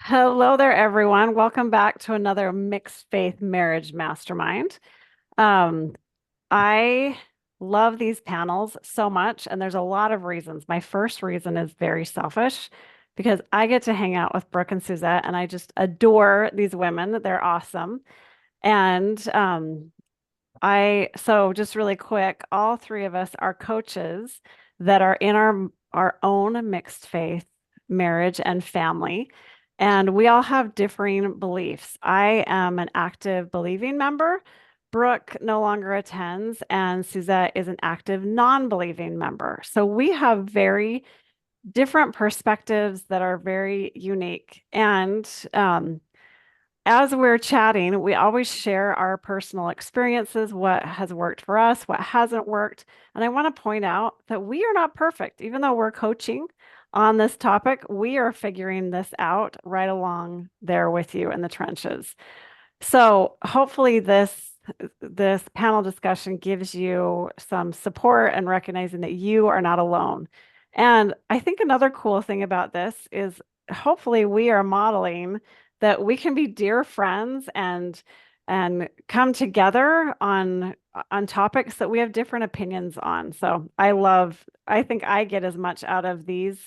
Hello there, everyone. Welcome back to another mixed faith marriage mastermind. Um, I love these panels so much, and there's a lot of reasons. My first reason is very selfish because I get to hang out with Brooke and Suzette, and I just adore these women. They're awesome. And so just really quick, all three of us are coaches that are in our own mixed faith marriage and family. And we all have differing beliefs. I am an active believing member. Brooke no longer attends, and Suzette is an active non-believing member. So we have very different perspectives that are very unique. And as we're chatting, we always share our personal experiences, what has worked for us, what hasn't worked. And I want to point out that we are not perfect. Even though we're coaching on this topic, we are figuring this out right along there with you in the trenches. So hopefully this panel discussion gives you some support and recognizing that you are not alone. And I think another cool thing about this is hopefully we are modeling that we can be dear friends and come together on topics that we have different opinions on. So I think I get as much out of these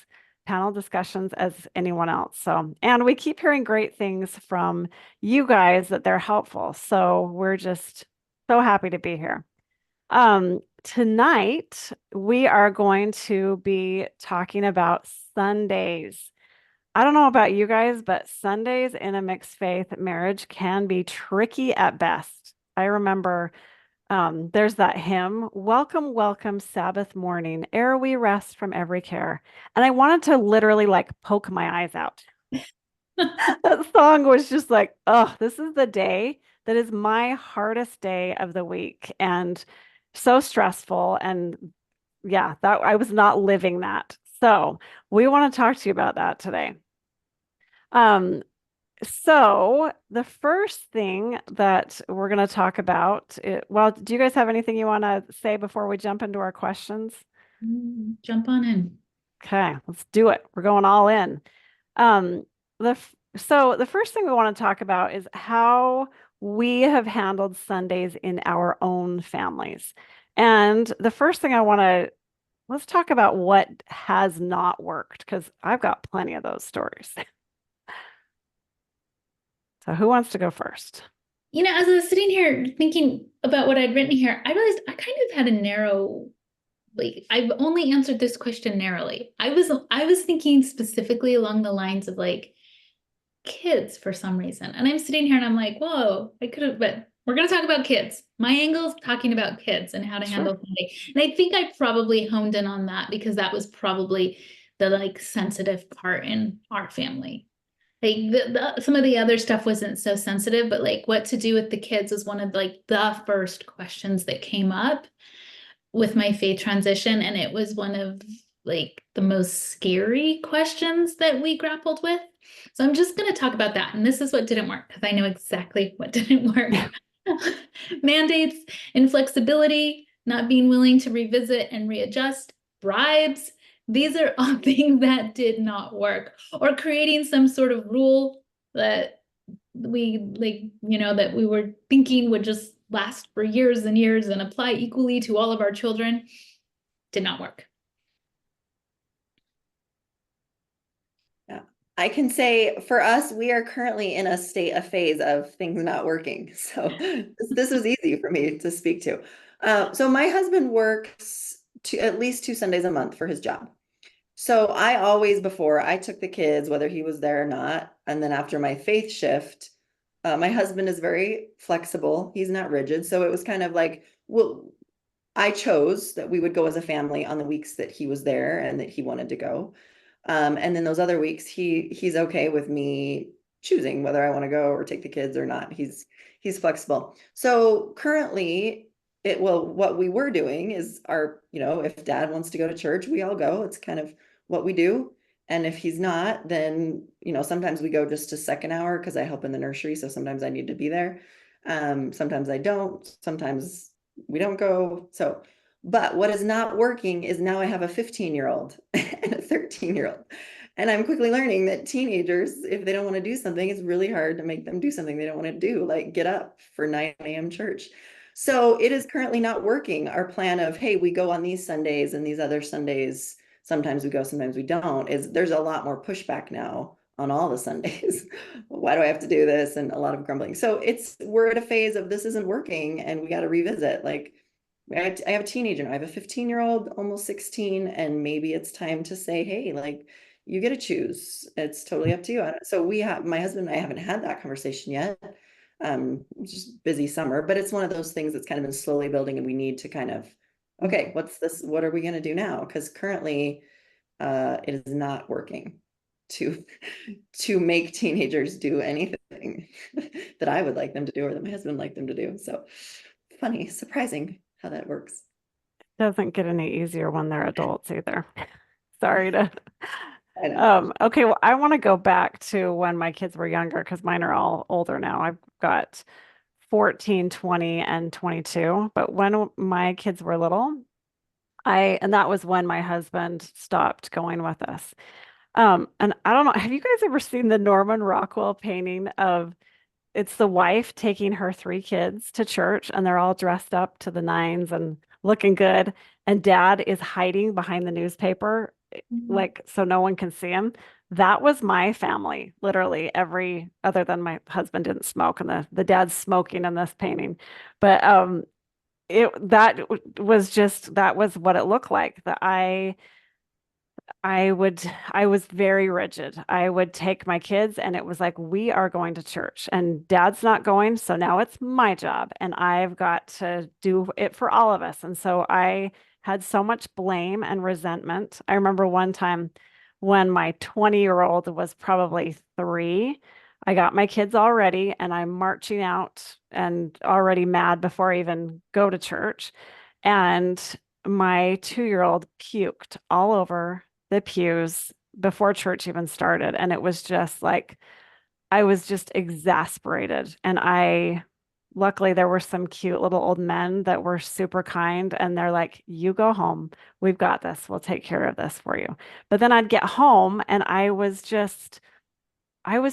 panel discussions as anyone else. So, and we keep hearing great things from you guys that they're helpful. So we're just so happy to be here. Tonight, we are going to be talking about Sundays. I don't know about you guys, but Sundays in a mixed faith marriage can be tricky at best. I remember there's that hymn, Welcome, Welcome, Sabbath morning, ere we rest from every care. And I wanted to literally like poke my eyes out. That song was just like, oh, this is the day that is my hardest day of the week and so stressful. And yeah, that I was not living that. So we want to talk to you about that today. Um, so the first thing that we're going to talk about, well, do you guys have anything you want to say before we jump into our questions? Jump on in. Okay, let's do it. We're going all in. Um, so the first thing we want to talk about is how we have handled Sundays in our own families. And the first thing let's talk about what has not worked, because I've got plenty of those stories. So who wants to go first? As I was sitting here thinking about what I'd written here, I realized I kind of had a narrow, like I've only answered this question narrowly. I was thinking specifically along the lines of like kids for some reason. And I'm sitting here and I'm like, whoa, I could have, but we're going to talk about kids. My angle is talking about kids and how to Sure. handle family. And I think I probably honed in on that because that was probably the like sensitive part in our family. Like some of the other stuff wasn't so sensitive, but like what to do with the kids was one of like the first questions that came up with my faith transition. And it was one of like the most scary questions that we grappled with. So I'm just going to talk about that. And this is what didn't work because I know exactly what didn't work. Mandates, inflexibility, not being willing to revisit and readjust, bribes. These are all things that did not work. Or creating some sort of rule that we like, that we were thinking would just last for years and years and apply equally to all of our children did not work. Yeah. I can say for us, we are currently in a phase of things not working. So this was easy for me to speak to. So my husband works at least 2 Sundays a month for his job. So I always, before I took the kids, whether he was there or not, and then after my faith shift, my husband is very flexible. He's not rigid. So it was kind of like, well, I chose that we would go as a family on the weeks that he was there and that he wanted to go. And then those other weeks, he's okay with me choosing whether I want to go or take the kids or not. He's flexible. So currently, what we were doing is if dad wants to go to church, we all go. It's kind of what we do. And if he's not, then sometimes we go just a second hour because I help in the nursery. So sometimes I need to be there. Sometimes I don't. Sometimes we don't go. So, but what is not working is now I have a 15-year-old and a 13-year-old. And I'm quickly learning that teenagers, if they don't want to do something, it's really hard to make them do something they don't want to do, like get up for 9 a.m. church. So it is currently not working. Our plan of, hey, we go on these Sundays and these other Sundays, sometimes we go, sometimes we don't, is there's a lot more pushback now on all the Sundays. Why do I have to do this? And a lot of grumbling. So we're at a phase of this isn't working and we got to revisit. Like I have a teenager now. I have a 15-year-old, almost 16, and maybe it's time to say, hey, like you get to choose. It's totally up to you. So my husband and I haven't had that conversation yet. Just busy summer, but it's one of those things that's kind of been slowly building and we need to kind of, okay, what's this? What are we going to do now? Because currently it is not working to make teenagers do anything that I would like them to do or that my husband would like them to do. So funny, surprising how that works. Doesn't get any easier when they're adults either. Sorry to. I know. Okay, well, I want to go back to when my kids were younger because mine are all older now. I've got 14, 20, and 22. But when my kids were little, and that was when my husband stopped going with us. And I don't know, have you guys ever seen the Norman Rockwell painting of it's the wife taking her three kids to church and they're all dressed up to the nines and looking good, and dad is hiding behind the newspaper, like so no one can see him. That was my family, literally every other than my husband didn't smoke and the dad's smoking in this painting. But that was what it looked like. That I was very rigid. I would take my kids and it was like, we are going to church and dad's not going. So now it's my job and I've got to do it for all of us. And so I had so much blame and resentment. I remember one time when my 20-year-old was probably 3, I got my kids all ready and I'm marching out and already mad before I even go to church. And my 2-year-old puked all over the pews before church even started. And it was just like, I was just exasperated. And luckily, there were some cute little old men that were super kind. And they're like, you go home. We've got this. We'll take care of this for you. But then I'd get home and I was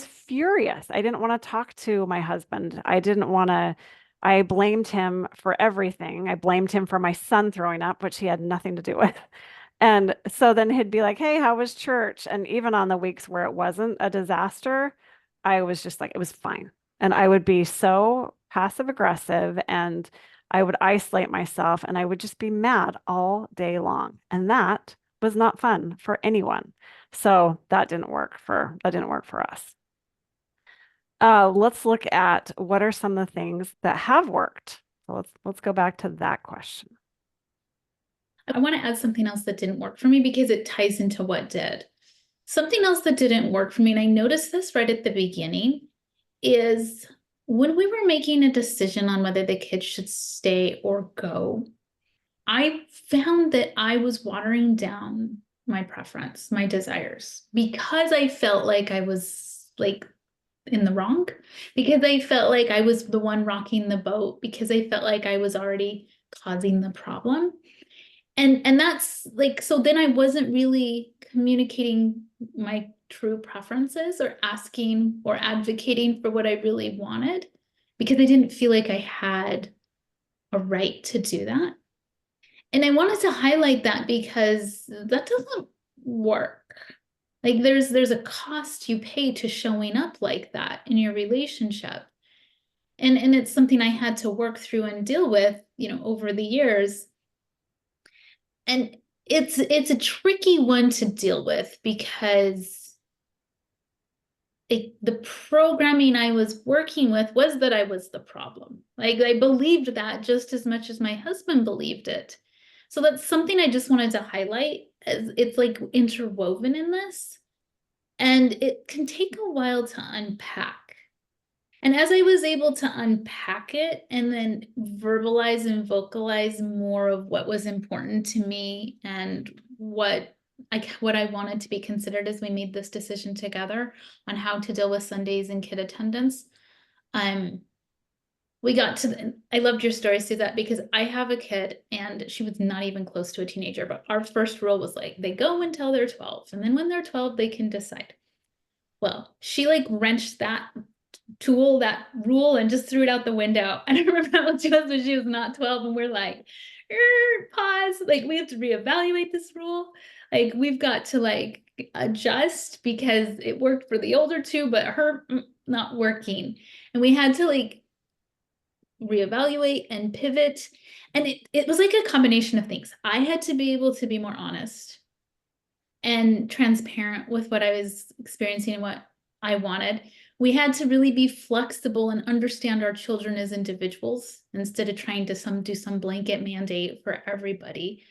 furious. I didn't want to talk to my husband. I blamed him for everything. I blamed him for my son throwing up, which he had nothing to do with. And so then he'd be like, hey, how was church? And even on the weeks where it wasn't a disaster, I was just like, it was fine. And I would be so passive aggressive and I would isolate myself and I would just be mad all day long. And that was not fun for anyone. So that didn't work for us. Let's look at what are some of the things that have worked. So let's go back to that question. I want to add something else that didn't work for me because it ties into what did. Something else that didn't work for me, and I noticed this right at the beginning, is when we were making a decision on whether the kids should stay or go, I found that I was watering down my preference, my desires, because I felt like I was like in the wrong, because I felt like I was the one rocking the boat, because I felt like I was already causing the problem. And that's like, so then I wasn't really communicating my true preferences or asking or advocating for what I really wanted, because I didn't feel like I had a right to do that. And I wanted to highlight that because that doesn't work. Like there's a cost you pay to showing up like that in your relationship. And it's something I had to work through and deal with, over the years. And it's a tricky one to deal with because the programming I was working with was that I was the problem. Like I believed that just as much as my husband believed it. So that's something I just wanted to highlight, as it's like interwoven in this. And it can take a while to unpack. And as I was able to unpack it and then verbalize and vocalize more of what was important to me and what I wanted to be considered as we made this decision together on how to deal with Sundays and kid attendance, we got to I loved your story, Suzette, because I have a kid and she was not even close to a teenager, but our first rule was like they go until they're 12, and then when they're 12 they can decide. Well, she like wrenched that tool, that rule, and just threw it out the window. And I remember how she was when she was not 12, and we're like, pause, like we have to reevaluate this rule. Like we've got to like adjust because it worked for the older two, but her not working. And we had to like reevaluate and pivot. And it was like a combination of things. I had to be able to be more honest and transparent with what I was experiencing and what I wanted. We had to really be flexible and understand our children as individuals instead of trying to do some blanket mandate for everybody.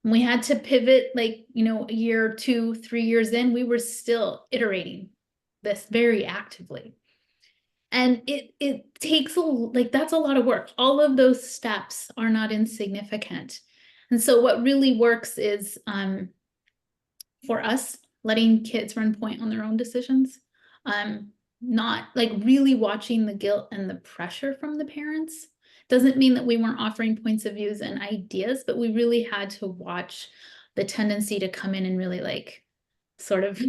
And we had to pivot, like, a year, 2, 3 years in, we were still iterating this very actively. And it takes that's a lot of work. All of those steps are not insignificant. And so what really works is for us, letting kids run point on their own decisions. Not like really watching the guilt and the pressure from the parents. Doesn't mean that we weren't offering points of views and ideas, but we really had to watch the tendency to come in and really like sort of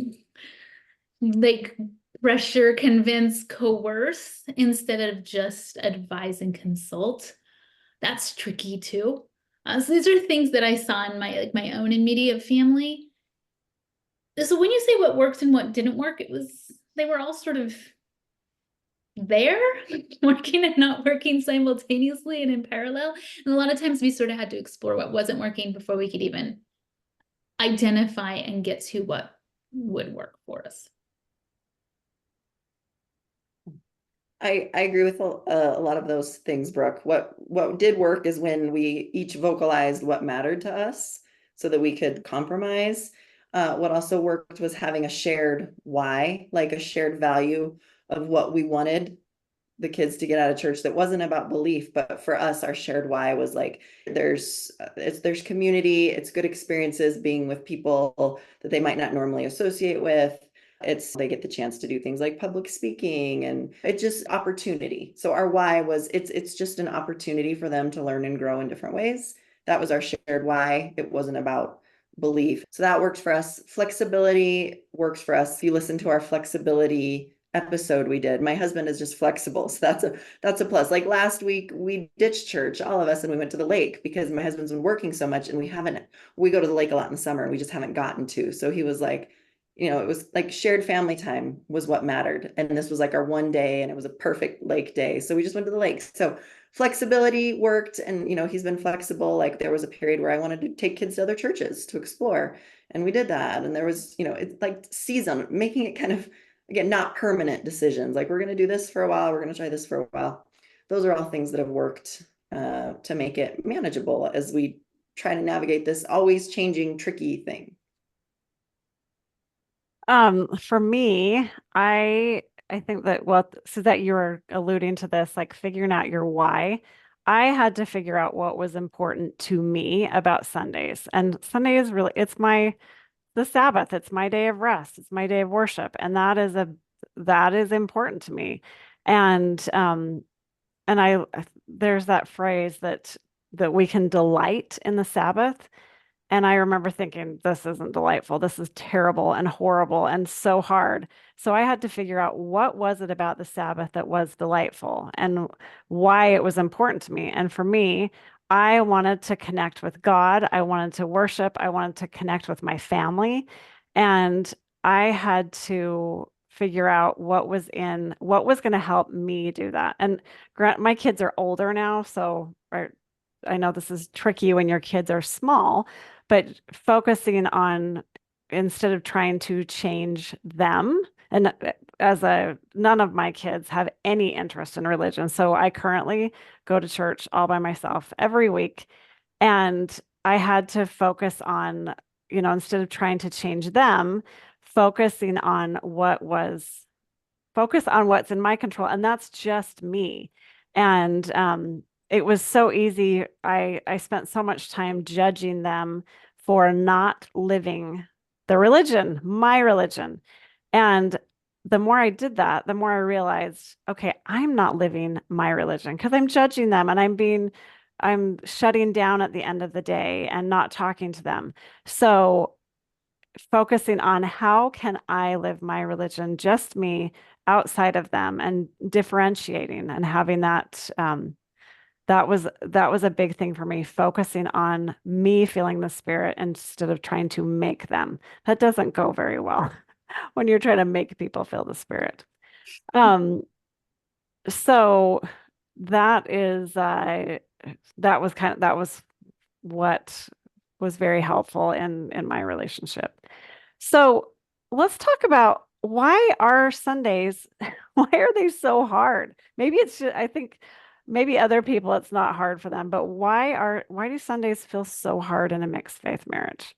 like pressure, convince, coerce instead of just advise and consult. That's tricky too. So these are things that I saw in my own immediate family. So when you say what worked and what didn't work, they were all sort of there, working and not working simultaneously and in parallel. And a lot of times we sort of had to explore what wasn't working before we could even identify and get to what would work for us. I agree with a lot of those things, Brooke. What did work is when we each vocalized what mattered to us so that we could compromise. What also worked was having a shared why, like a shared value of what we wanted the kids to get out of church that wasn't about belief, but for us, our shared why was like there's community, it's good experiences being with people that they might not normally associate with. They get the chance to do things like public speaking, and it's just opportunity. So our why was it's just an opportunity for them to learn and grow in different ways. That was our shared why. It wasn't about belief. So that works for us. Flexibility works for us. If you listen to our flexibility episode we did, my husband is just flexible, so that's a plus. Like last week we ditched church, all of us, and we went to the lake because my husband's been working so much, and we go to the lake a lot in the summer and we just haven't gotten to. So he was like, it was like shared family time was what mattered, and this was like our one day, and it was a perfect lake day, so we just went to the lake. So flexibility worked, and he's been flexible. Like there was a period where I wanted to take kids to other churches to explore, and we did that. And there was it's like season, making it kind of, again, not permanent decisions. Like we're going to do this for a while, we're going to try this for a while. Those are all things that have worked to make it manageable as we try to navigate this always changing, tricky thing. For me, I think that, well, so that you were alluding to this, like figuring out your why. I had to figure out what was important to me about Sundays. And Sunday is really, the Sabbath, it's my day of rest, it's my day of worship, and that is important to me. And there's that phrase that we can delight in the Sabbath. And I remember thinking, this isn't delightful. This is terrible and horrible and so hard. So I had to figure out what was it about the Sabbath that was delightful and why it was important to me. And for me, I wanted to connect with God. I wanted to worship. I wanted to connect with my family. And I had to figure out what was going to help me do that. And my kids are older now, so I know this is tricky when your kids are small, but focusing on, instead of trying to change them, and none of my kids have any interest in religion. So I currently go to church all by myself every week. And I had to focus on, instead of trying to change them, focusing on focus on what's in my control. And that's just me. And it was so easy. I spent so much time judging them for not living my religion. And the more I did that, the more I realized, okay, I'm not living my religion because I'm judging them and I'm shutting down at the end of the day and not talking to them. So focusing on how can I live my religion, just me, outside of them, and differentiating and having that that was a big thing for me, focusing on me feeling the spirit instead of trying to make them. That doesn't go very well when you're trying to make people feel the spirit. Um, so that is that was what was very helpful in my relationship. So let's talk about why are Sundays, why are they so hard? Maybe it's just, I think maybe other people it's not hard for them, but why do Sundays feel so hard in a mixed faith marriage?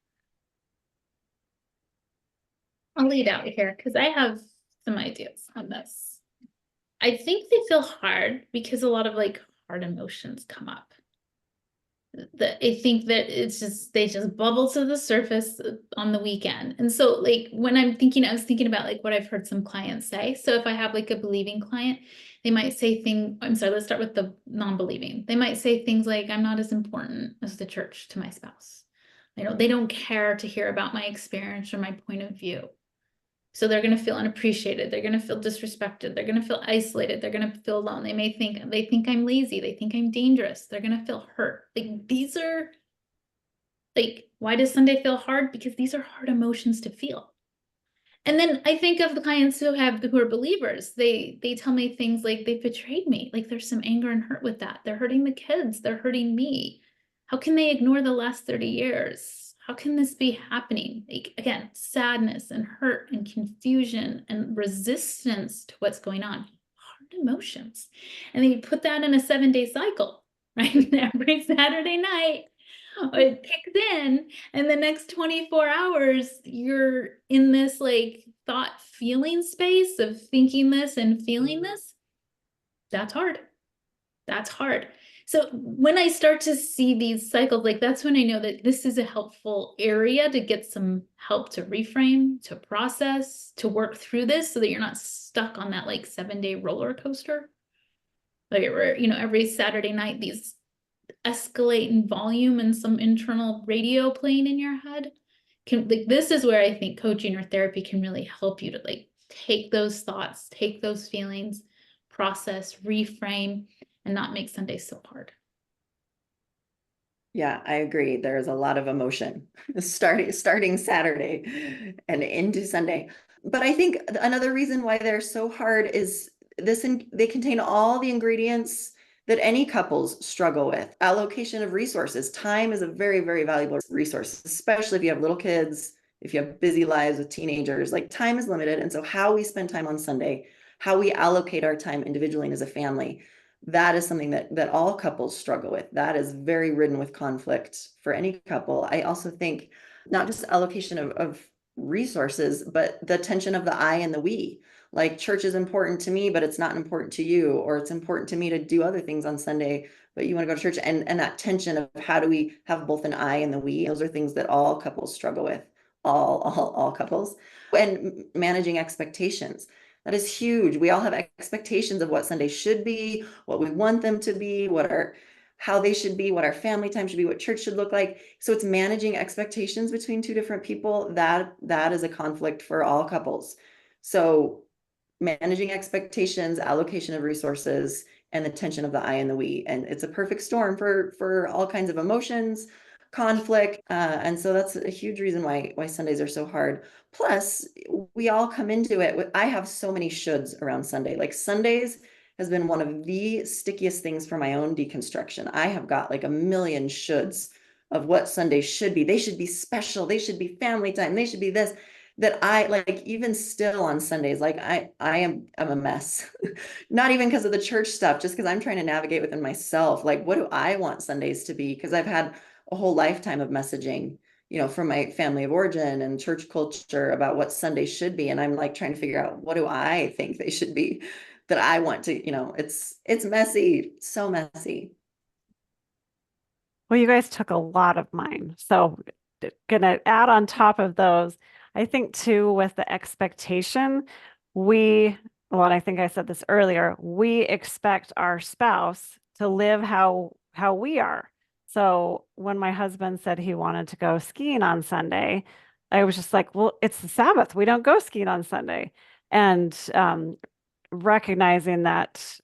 I'll lead out here because I have some ideas on this. I think they feel hard because a lot of like hard emotions come up. I think that it's just they just bubble to the surface on the weekend. And so like when I was thinking about like what I've heard some clients say. So if I have like a believing client, they might say I'm sorry, let's start with the non-believing. They might say things like, I'm not as important as the church to my spouse. They don't care to hear about my experience or my point of view. So they're going to feel unappreciated. They're going to feel disrespected. They're going to feel isolated. They're going to feel alone. They think I'm lazy. They think I'm dangerous. They're going to feel hurt. Like these are like, why does Sunday feel hard? Because these are hard emotions to feel. And then I think of the clients who are believers. They tell me things like they betrayed me. Like there's some anger and hurt with that. They're hurting the kids. They're hurting me. How can they ignore the last 30 years? How can this be happening? Like, again, sadness and hurt and confusion and resistance to what's going on. Hard emotions. And then you put that in a 7-day cycle, right? Every Saturday night, it kicks in, and the next 24 hours, you're in this like thought feeling space of thinking this and feeling this. That's hard. That's hard. So when I start to see these cycles, like that's when I know that this is a helpful area to get some help to reframe, to process, to work through this so that you're not stuck on that like 7-day roller coaster. Like where, every Saturday night, these escalate in volume and some internal radio playing in your head. This is where I think coaching or therapy can really help you to like take those thoughts, take those feelings, process, reframe, and not make Sundays so hard. Yeah, I agree. There's a lot of emotion starting Saturday and into Sunday. But I think another reason why they're so hard is they contain all the ingredients that any couples struggle with. Allocation of resources. Time is a very, very valuable resource, especially if you have little kids, if you have busy lives with teenagers. Like time is limited. And so how we spend time on Sunday, how we allocate our time individually and as a family, that is something that all couples struggle with. That is very ridden with conflict for any couple. I also think not just allocation of resources, but the tension of the I and the we. Like church is important to me, but it's not important to you, or it's important to me to do other things on Sunday, but you want to go to church. And that tension of how do we have both an I and the we? Those are things that all couples struggle with, all couples. And managing expectations. That is huge. We all have expectations of what Sunday should be, what we want them to be, how they should be, what our family time should be, what church should look like. So it's managing expectations between two different people. That is a conflict for all couples. So managing expectations, allocation of resources, and the tension of the I and the we. And it's a perfect storm for all kinds of emotions, conflict. And so that's a huge reason why Sundays are so hard. Plus, we all come into it with, I have so many shoulds around Sunday. Like Sundays has been one of the stickiest things for my own deconstruction. I have got like a million shoulds of what Sundays should be. They should be special. They should be family time. They should be this that I like. Even still on Sundays, like I'm a mess. Not even because of the church stuff, just because I'm trying to navigate within myself. Like, what do I want Sundays to be? Because I've had a whole lifetime of messaging, from my family of origin and church culture about what Sunday should be. And I'm like trying to figure out what do I think they should be that I want to, it's messy, so messy. Well, you guys took a lot of mine. So gonna add on top of those, I think too, with the expectation, well, and I think I said this earlier, we expect our spouse to live how we are. So when my husband said he wanted to go skiing on Sunday, I was just like, well, it's the Sabbath. We don't go skiing on Sunday. And recognizing that,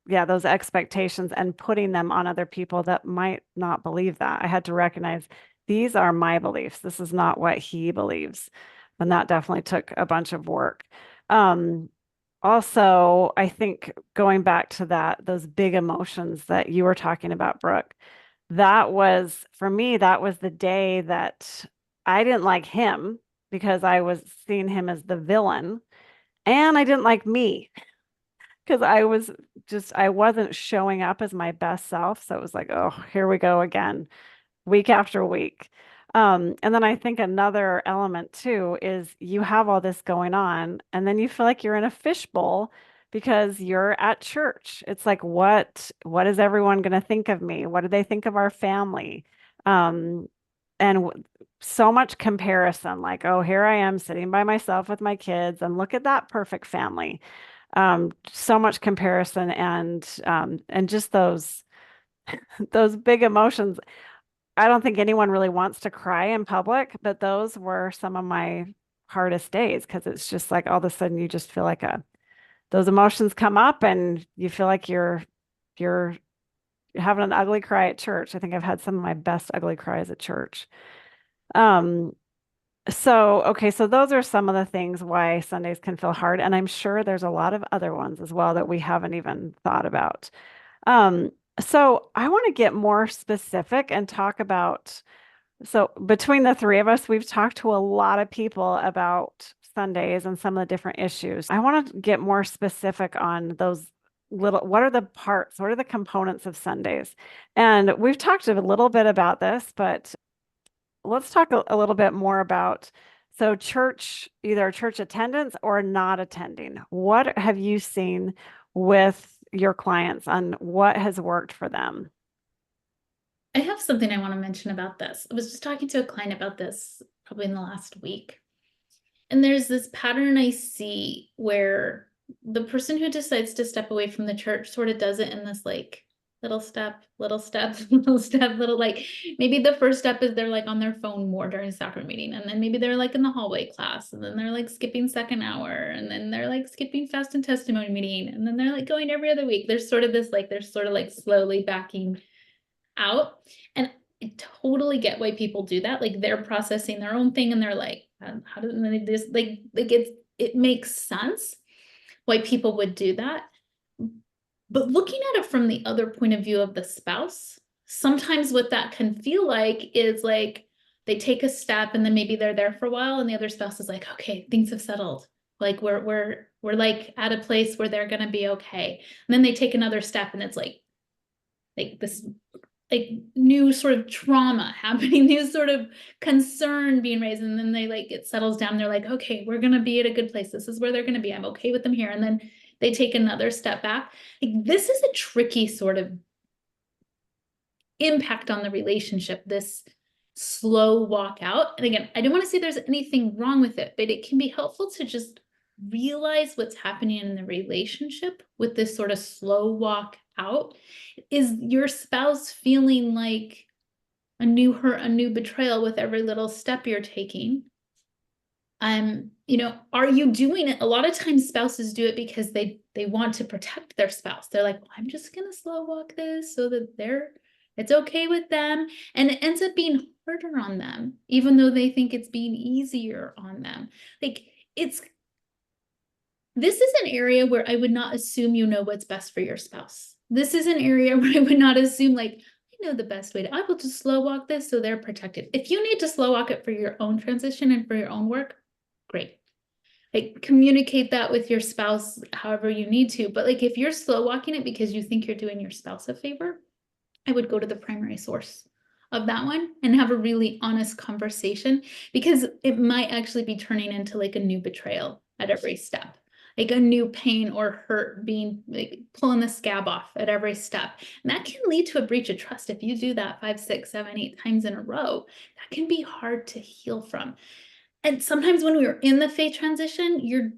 yeah, those expectations and putting them on other people that might not believe that. I had to recognize these are my beliefs. This is not what he believes. And that definitely took a bunch of work. Um, Also, I think going back to that, those big emotions that you were talking about, Brooke, that was, for me, that was the day that I didn't like him because I was seeing him as the villain, and I didn't like me because I wasn't showing up as my best self. So it was like, oh, here we go again, week after week. And then I think another element too is you have all this going on, and then you feel like you're in a fishbowl because you're at church. It's like, what is everyone going to think of me? What do they think of our family? Um, and so much comparison, like, oh, here I am sitting by myself with my kids, and look at that perfect family. So much comparison and just those big emotions. I don't think anyone really wants to cry in public, but those were some of my hardest days because it's just like all of a sudden you just feel like those emotions come up and you feel like you're having an ugly cry at church. I think I've had some of my best ugly cries at church. Um, so okay, so those are some of the things why Sundays can feel hard, and I'm sure there's a lot of other ones as well that we haven't even thought about. Um, so I want to get more specific and talk about, so between the three of us, we've talked to a lot of people about Sundays and some of the different issues. I want to get more specific on those what are the parts, what are the components of Sundays? And we've talked a little bit about this, but let's talk a little bit more about, so church, either church attendance or not attending. What have you seen with your clients on what has worked for them? I have something I want to mention about this. I was just talking to a client about this probably in the last week. And there's this pattern I see where the person who decides to step away from the church sort of does it in this like little step, little step, little step, little like maybe the first step is they're like on their phone more during sacrament meeting. And then maybe they're like in the hallway class. And then they're like skipping second hour. And then they're like skipping fast and testimony meeting. And then they're like going every other week. There's sort of this like, they're sort of like slowly backing out. And I totally get why people do that. Like they're processing their own thing and they're like, how do they just like it makes sense why people would do that. But looking at it from the other point of view of the spouse, sometimes what that can feel like is like they take a step and then maybe they're there for a while and the other spouse is like, okay, things have settled. Like we're like at a place where they're gonna be okay. And then they take another step and it's like this like new sort of trauma happening, new sort of concern being raised, and then they like it settles down. They're like, okay, we're gonna be at a good place. This is where they're gonna be. I'm okay with them here. And then they take another step back. Like this is a tricky sort of impact on the relationship, this slow walk out. And again, I don't want to say there's anything wrong with it, but it can be helpful to just realize what's happening in the relationship with this sort of slow walk out. Is your spouse feeling like a new hurt, a new betrayal with every little step you're taking? Are you doing it? A lot of times spouses do it because they want to protect their spouse. They're like, well, I'm just gonna slow walk this so that it's okay with them. And it ends up being harder on them, even though they think it's being easier on them. Like this is an area where I would not assume you know what's best for your spouse. This is an area where I would not assume like, I know the best way I will just slow walk this so they're protected. If you need to slow walk it for your own transition and for your own work, great. Like communicate that with your spouse however you need to. But like if you're slow walking it because you think you're doing your spouse a favor, I would go to the primary source of that one and have a really honest conversation, because it might actually be turning into like a new betrayal at every step, like a new pain or hurt being like pulling the scab off at every step. And that can lead to a breach of trust. If you do that 5, 6, 7, 8 times in a row, that can be hard to heal from. And sometimes when we're in the faith transition, you're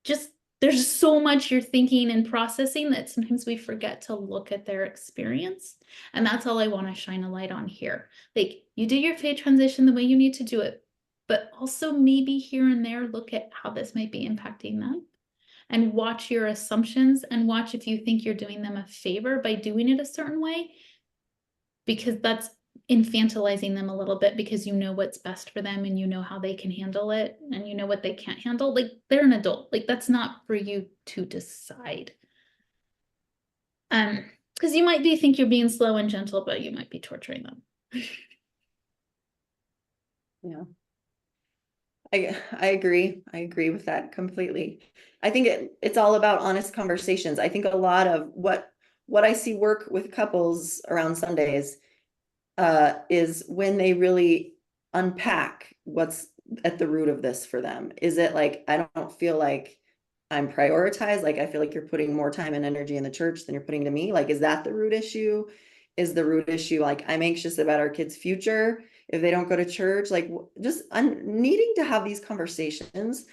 just there's so much you're thinking and processing that sometimes we forget to look at their experience. And that's all I want to shine a light on here. Like, you do your faith transition the way you need to do it, but also maybe here and there look at how this might be impacting them, and watch your assumptions, and watch if you think you're doing them a favor by doing it a certain way, because that's infantilizing them a little bit, because you know what's best for them and you know how they can handle it and you know what they can't handle. Like, they're an adult. Like, that's not for you to decide. Because you might think you're being slow and gentle, but you might be torturing them. Yeah. I agree. I agree with that completely. I think it's all about honest conversations. I think a lot of what I see work with couples around Sundays is when they really unpack what's at the root of this for them. Is it like, I don't feel like I'm prioritized? Like, I feel like you're putting more time and energy in the church than you're putting to me. Like, is that the root issue? Is the root issue like, I'm anxious about our kids' future if they don't go to church? Like, just needing to have these conversations.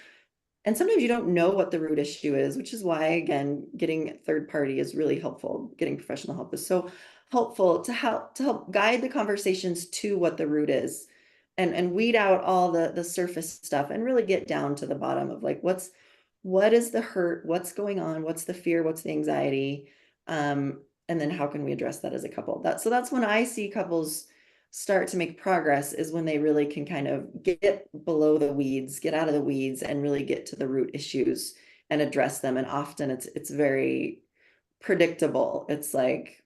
And sometimes you don't know what the root issue is, which is why, again, getting third party is really helpful. Getting professional help is so helpful to help guide the conversations to what the root is, and weed out all the surface stuff and really get down to the bottom of like, what is the hurt, what's going on, what's the fear, what's the anxiety, and then how can we address that as a couple. That's when I see couples start to make progress, is when they really can kind of get below the weeds, get out of the weeds, and really get to the root issues and address them. And often it's very predictable. It's like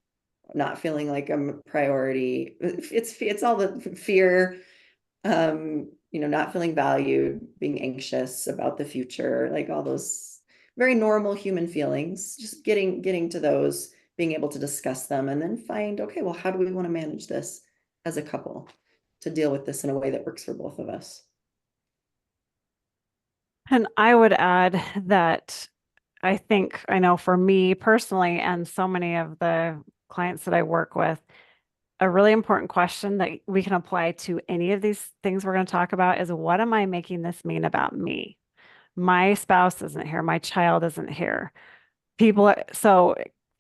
not feeling like I'm a priority. It's all the fear, not feeling valued, being anxious about the future, like all those very normal human feelings. Just getting to those, being able to discuss them, and then find, okay, well, how do we want to manage this as a couple to deal with this in a way that works for both of us? And I would add that I know for me personally, and so many of the clients that I work with, a really important question that we can apply to any of these things we're going to talk about is, what am I making this mean about me? My spouse isn't here. My child isn't here.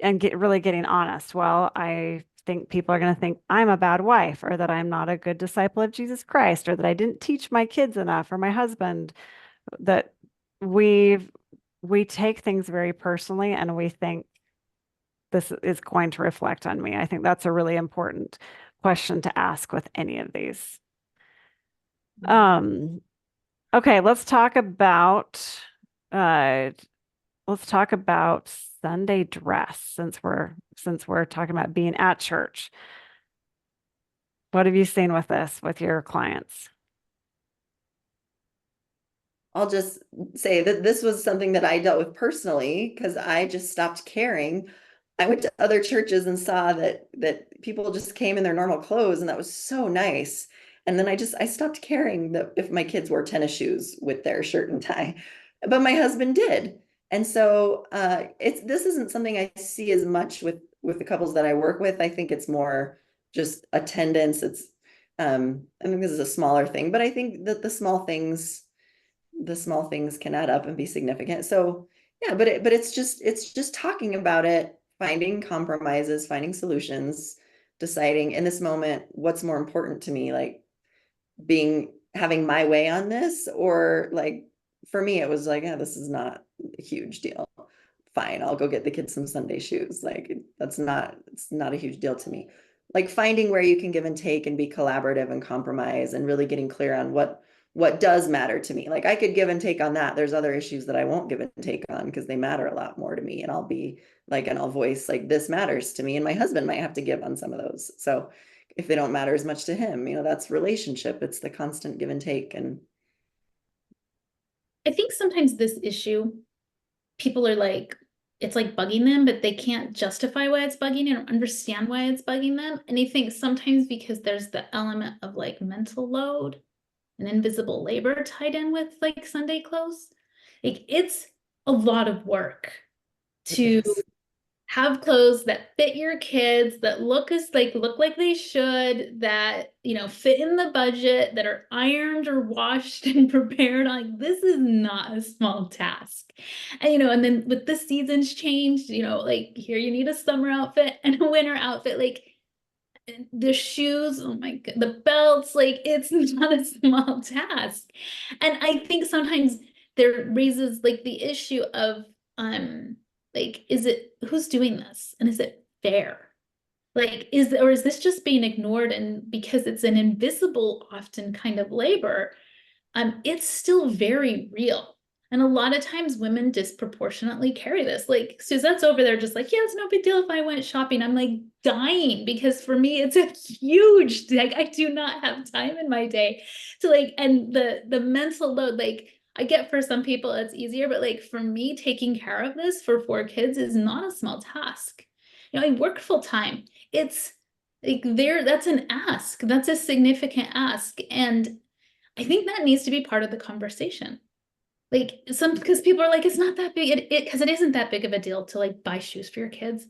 And really getting honest. Well, I think people are going to think I'm a bad wife, or that I'm not a good disciple of Jesus Christ, or that I didn't teach my kids enough, or my husband, that we take things very personally, and we think this is going to reflect on me. I think that's a really important question to ask with any of these. Um, okay, uh, let's talk about Sunday dress, since we're talking about being at church. What have you seen with this with your clients? I'll just say that this was something that I dealt with personally, because I just stopped caring. I went to other churches and saw that people just came in their normal clothes, and that was so nice. And then I stopped caring that if my kids wore tennis shoes with their shirt and tie, but my husband did. And so this isn't something I see as much with the couples that I work with. I think it's more just attendance. I think this is a smaller thing, but I think that the small things can add up and be significant. So yeah, but it's just talking about it, finding compromises, finding solutions, deciding in this moment what's more important to me, like having my way on this, or like for me it was like, yeah, this is not a huge deal. Fine, I'll go get the kids some Sunday shoes. Like, it's not a huge deal to me. Like, finding where you can give and take and be collaborative and compromise, and really getting clear on what does matter to me. Like, I could give and take on that. There's other issues that I won't give and take on because they matter a lot more to me. And I'll be like, and I'll voice like, this matters to me. And my husband might have to give on some of those. So if they don't matter as much to him, that's relationship. It's the constant give and take. And I think sometimes this issue, people are like, it's like bugging them, but they can't justify why it's bugging or understand why it's bugging them. And I think sometimes because there's the element of like mental load and invisible labor tied in with like Sunday clothes, like it's a lot of work to yes, have clothes that fit your kids, that look like they should, that, you know, fit in the budget, that are ironed or washed and prepared. Like, this is not a small task. And, you know, and then with the seasons changed, you know, like, here you need a summer outfit and a winter outfit. Like, the shoes, oh my god, the belts, like, it's not a small task. And I think sometimes there raises like the issue of like, is it, who's doing this, and is it fair? Like, is this just being ignored? And because it's an invisible often kind of labor, it's still very real. And a lot of times women disproportionately carry this. Like, Suzette's over there just like, yeah, it's no big deal if I went shopping. I'm like dying, because for me, it's a huge, like, I do not have time in my day to like, and the mental load, like, I get for some people it's easier, but like for me, taking care of this for 4 kids is not a small task. You know, I work full time. It's like, that's an ask. That's a significant ask. And I think that needs to be part of the conversation. Like, because people are like, it's not that big. Because it isn't that big of a deal to like buy shoes for your kids.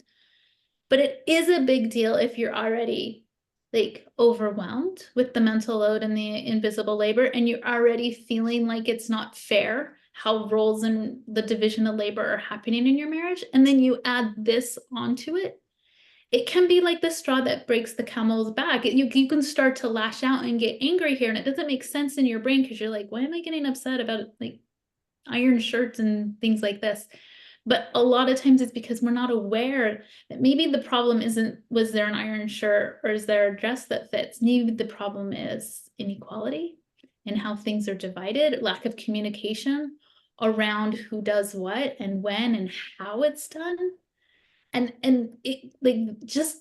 But it is a big deal if you're already like overwhelmed with the mental load and the invisible labor, and you're already feeling like it's not fair how roles and the division of labor are happening in your marriage. And then you add this onto it. It can be like the straw that breaks the camel's back. You can start to lash out and get angry here, and it doesn't make sense in your brain because you're like, why am I getting upset about like iron shirts and things like this? But a lot of times it's because we're not aware that maybe the problem isn't, was there an iron shirt or is there a dress that fits? Maybe the problem is inequality and how things are divided, lack of communication around who does what and when and how it's done. And it, like, just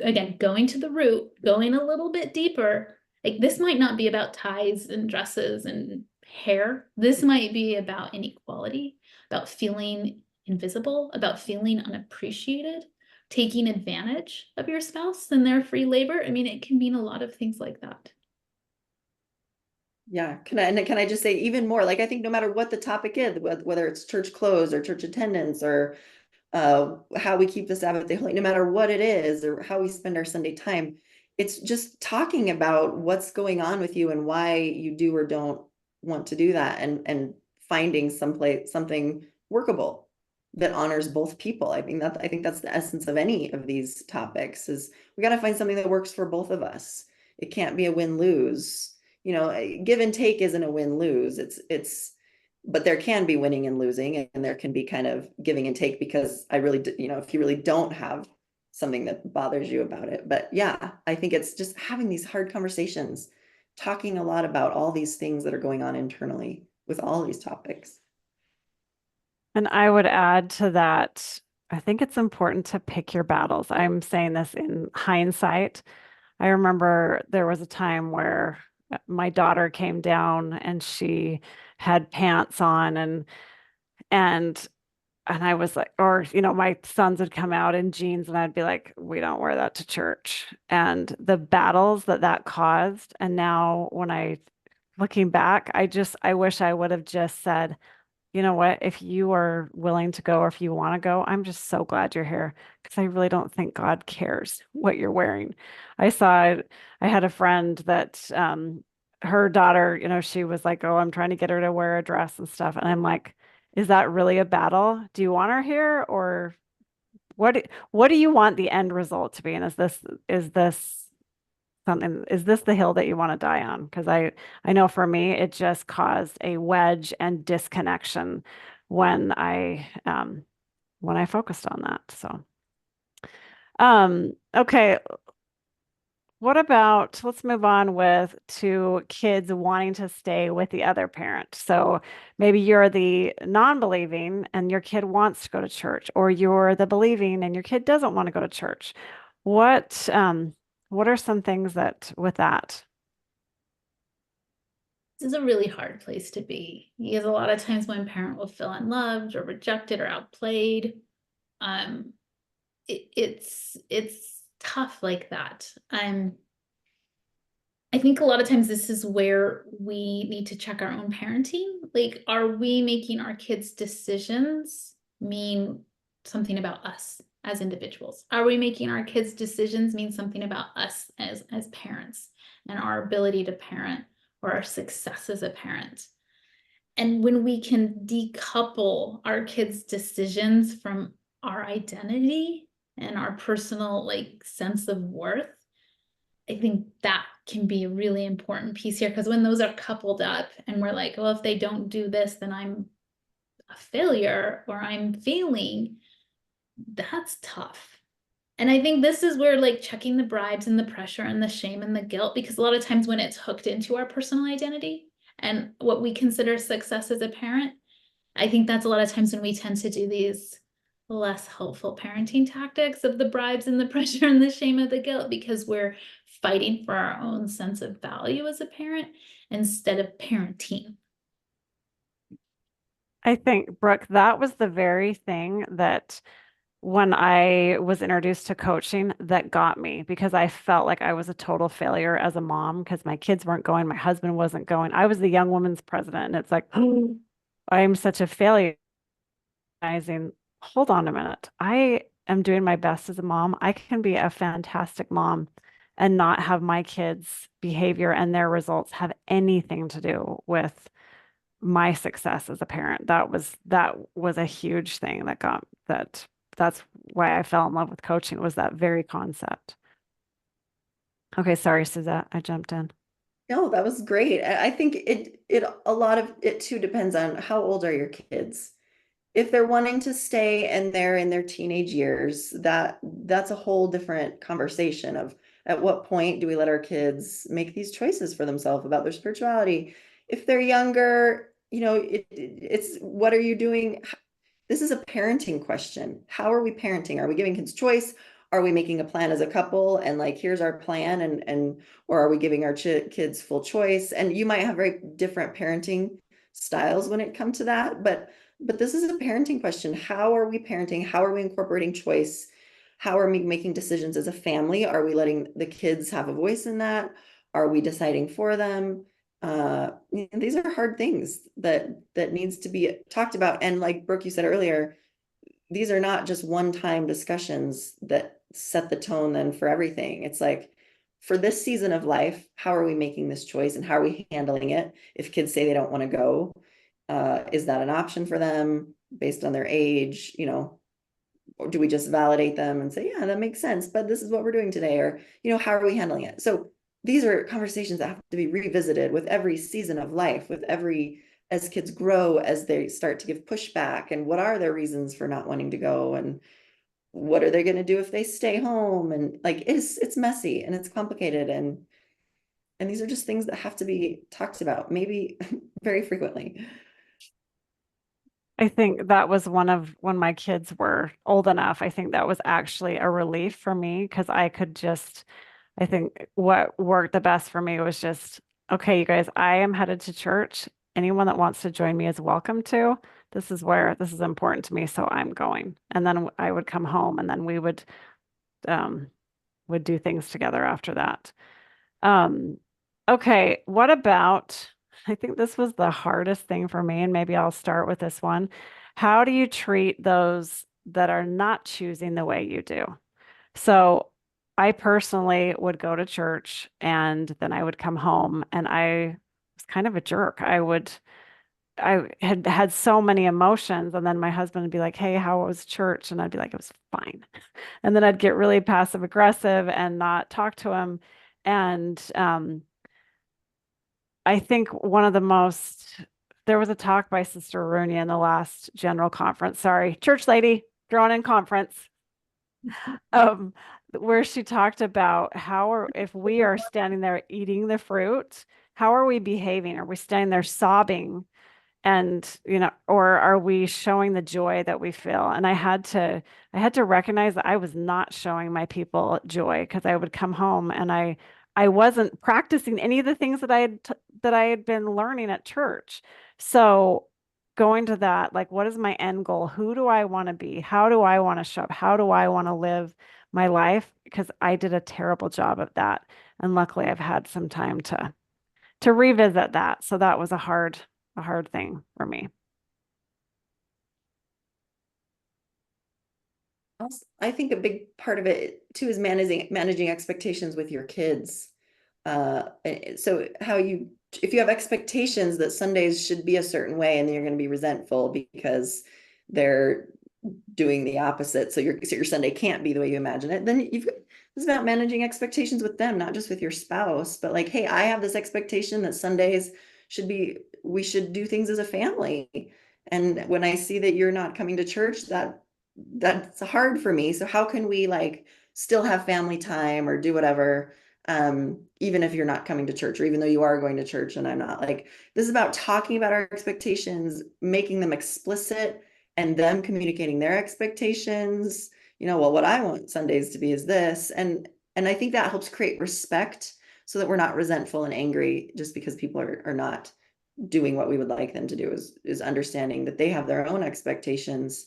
again, going to the root, going a little bit deeper, like, this might not be about ties and dresses and hair. This might be about inequality, about feeling invisible, about feeling unappreciated, taking advantage of your spouse and their free labor. I mean, it can mean a lot of things like that. Yeah, can I just say even more? Like, I think no matter what the topic is, whether it's church clothes or church attendance or how we keep the Sabbath day holy, no matter what it is, or how we spend our Sunday time, it's just talking about what's going on with you and why you do or don't want to do that, and finding something workable that honors both people. I think that's the essence of any of these topics, is we got to find something that works for both of us. It can't be a win-lose. You know, give and take isn't a win-lose. But there can be winning and losing, and there can be kind of giving and take, because if you really don't have something that bothers you about it. But yeah, I think it's just having these hard conversations, talking a lot about all these things that are going on internally with all these topics. And I would add to that, I think it's important to pick your battles. I'm saying this in hindsight. I remember there was a time where my daughter came down and she had pants on, and I was like, or my sons would come out in jeans and I'd be like, we don't wear that to church. And the battles that caused. And now when looking back, I wish I would have just said, you know what, if you are willing to go or if you want to go, I'm just so glad you're here, because I really don't think God cares what you're wearing. I had a friend that her daughter, she was like, oh, I'm trying to get her to wear a dress and stuff. And I'm like, is that really a battle? Do you want her here, or what do you want the end result to be? And is this the hill that you want to die on? Because I know for me, it just caused a wedge and disconnection when I focused on that. So okay, what about, let's move on to kids wanting to stay with the other parent. So maybe you're the non-believing and your kid wants to go to church, or you're the believing and your kid doesn't want to go to church. What are some things that with that? This is a really hard place to be, because a lot of times one parent will feel unloved or rejected or outplayed. It's tough like that. I think a lot of times this is where we need to check our own parenting. Like, are we making our kids' decisions mean something about us? as individuals? Are we making our kids' decisions mean something about us as parents and our ability to parent or our success as a parent? And when we can decouple our kids' decisions from our identity and our personal like sense of worth, I think that can be a really important piece here, because when those are coupled up and we're like, well, if they don't do this, then I'm a failure or I'm failing, that's tough. And I think this is where like checking the bribes and the pressure and the shame and the guilt, because a lot of times when it's hooked into our personal identity and what we consider success as a parent, I think that's a lot of times when we tend to do these less helpful parenting tactics of the bribes and the pressure and the shame of the guilt, because we're fighting for our own sense of value as a parent instead of parenting. I think, Brooke, that was the very thing that when I was introduced to coaching that got me, because I felt like I was a total failure as a mom because my kids weren't going, my husband wasn't going. I was the young women's president, and it's like, oh, I'm such a failure. Recognizing, hold on a minute. I am doing my best as a mom. I can be a fantastic mom and not have my kids' behavior and their results have anything to do with my success as a parent. That was a huge thing that got that's why I fell in love with coaching, was that very concept. Okay, sorry, Suzette, I jumped in. No, that was great. I think it a lot of it too depends on how old are your kids. If they're wanting to stay and they're in their teenage years, that's a whole different conversation of at what point do we let our kids make these choices for themselves about their spirituality. If they're younger, it's what are you doing? This is a parenting question. How are we parenting? Are we giving kids choice? Are we making a plan as a couple and like here's our plan, and or are we giving our kids full choice? And you might have very different parenting styles when it comes to that, but this is a parenting question. How are we parenting? How are we incorporating choice? How are we making decisions as a family? Are we letting the kids have a voice in that? Are we deciding for them? These are hard things that needs to be talked about. And like Brooke, you said earlier, these are not just one-time discussions that set the tone then for everything. It's like, for this season of life, how are we making this choice and how are we handling it? If kids say they don't want to go, is that an option for them based on their age? Or do we just validate them and say, yeah, that makes sense, but this is what we're doing today? Or, how are we handling it? So these are conversations that have to be revisited with every season of life, as kids grow, as they start to give pushback, and what are their reasons for not wanting to go, and what are they going to do if they stay home? And like, it's messy and it's complicated. And these are just things that have to be talked about, maybe very frequently. I think that was when my kids were old enough. I think that was actually a relief for me because I think what worked the best for me was just, okay, you guys, I am headed to church. Anyone that wants to join me is welcome to. This is important to me, so I'm going. And then I would come home and then we would do things together after that. Um, okay, what about, I think this was the hardest thing for me, and maybe I'll start with this one. How do you treat those that are not choosing the way you do? So I personally would go to church and then I would come home and I was kind of a jerk. I had had so many emotions, and then my husband would be like, "Hey, how was church?" And I'd be like, "It was fine." And then I'd get really passive aggressive and not talk to him. And I think there was a talk by Sister Rooney in the last general conference. Sorry, church lady, drawn in conference, um, where she talked about if we are standing there eating the fruit, how are we behaving? Are we standing there sobbing? And or are we showing the joy that we feel? And I had to recognize that I was not showing my people joy, because I would come home and I wasn't practicing any of the things that I had been learning at church. So going to that, like, what is my end goal? Who do I want to be? How do I want to show up? How do I want to live my life? Because I did a terrible job of that, and luckily I've had some time to revisit that. So that was a hard thing for me. I think a big part of it too is managing expectations with your kids. So if you have expectations that Sundays should be a certain way, and then you're going to be resentful because they're doing the opposite, so your Sunday can't be the way you imagine it, then it's about managing expectations with them, not just with your spouse, but like, hey, I have this expectation that Sundays we should do things as a family. And when I see that you're not coming to church, that's hard for me. So how can we like still have family time or do whatever, even if you're not coming to church, or even though you are going to church and I'm not? Like, this is about talking about our expectations, making them explicit, and them communicating their expectations. Well, what I want Sundays to be is this. And I think that helps create respect, so that we're not resentful and angry just because people are not doing what we would like them to do, is understanding that they have their own expectations,